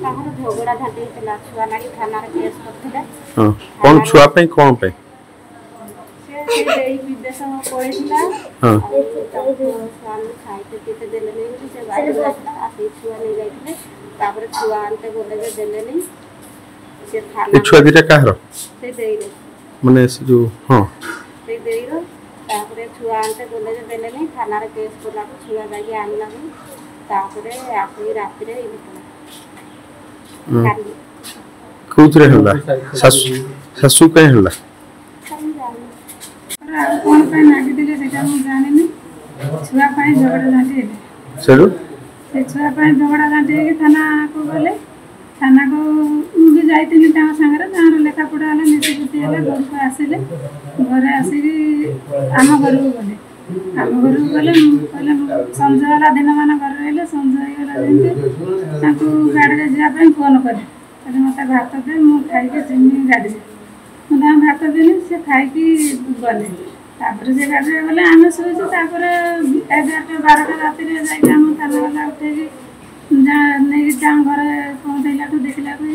କାହାର ଝଗଡ଼ା ଝାଣ୍ଟି ହେଇଥିଲା ଛୁଆ ଲାଗି ଥାନାରେ କେସ୍ କରିଥିଲେ। ହଁ କ'ଣ ଛୁଆ ପାଇଁ କ'ଣ ପାଇଁ? ସେ ଦେଇ ବିଦେଶ ପଳେଇଥିଲା। ହଁ ସ୍ୱାମୀ ଖାଇତେ ପିଇତେ ଦେଲେନି ବୋଲି ସେ ବାହାରେ ଯାଇଥିଲା ଆସିକି ଛୁଆ ନେଇ ଯାଇଥିଲେ। ତାପରେ ଛୁଆ ଆଣିତେ ଗଲେ ଯେ ଦେଲେନି। ସେ ଥାନା ଏ ଛୁଆ ଦିଟା କାହାର? ସେ ଦେଇର ମାନେ ସେ ଯୋଉ ହଁ ସେ ଦେଇର ତାପରେ ଛୁଆ ଆଣିତେ ଗଲେ ଯେ ଦେଲେନି। ଥାନାରେ କେସ୍ କଲାକୁ ଛୁଆ ଯାଇକି ଆଣିଲାକୁ ତାପରେ ଆସିକି ରାତିରେ ହେଇଥିଲା। କାଲି କୋଉଥିରେ ହେଲା? ଶାଶୁ କାଇଁ ହେଲା? ଆଉ କ'ଣ ପାଇଁ ନାଗିଥିଲେ ସେଇଟା ମୁଁ ଜାଣିନି। ଛୁଆ ପାଇଁ ଝଗଡ଼ା ଝାଣ୍ଟି ହେଲେ ସେଠୁ ସେ ଛୁଆ ପାଇଁ ଝଗଡ଼ା ଝାଣ୍ଟି ହେଇକି ଥାନାକୁ ଗଲେ। ଥାନାକୁ ମୁଁ ବି ଯାଇଥିଲି ତାଙ୍କ ସାଙ୍ଗରେ। ତାଙ୍କର ଲେଖାପଢ଼ା ହେଲା ନୀତିପତି ହେଲେ ଘରକୁ ଆସିଲେ। ଘରେ ଆସିକି ଆମ ଘରକୁ ଗଲେ। ଆମ ଘରକୁ ଗଲେ କହିଲେ ସଞ୍ଜ ହେଲା ଦିନମାନ ଘରେ ରହିଲେ। ସଞ୍ଜ ହେଇଗଲା ଯେମିତି ତାଙ୍କୁ ଗାଡ଼ିରେ ଯିବା ପାଇଁ ଫୋନ୍ କଲେ। କହିଲେ ମୋତେ ଭାତ ଦେ ମୁଁ ଖାଇକି ଯିମି ଗାଡ଼ିରେ। ମୁଁ ତାଙ୍କୁ ଭାତ ଦେଲି ସେ ଖାଇକି ଗଲେ। ତାପରେ ସେ ଗାଡ଼ିରେ ଗଲେ ଆମେ ଶୋଇଛୁ। ତାପରେ 11ଟା 12ଟା ରାତିରେ ଯାଇକି ଆମ ଥାନା ବାଲା ଉଠେଇକି ନେଇକି ତାଙ୍କ ଘରେ ପହଞ୍ଚେଇଲାଠୁ ଦେଖିଲାଠୁ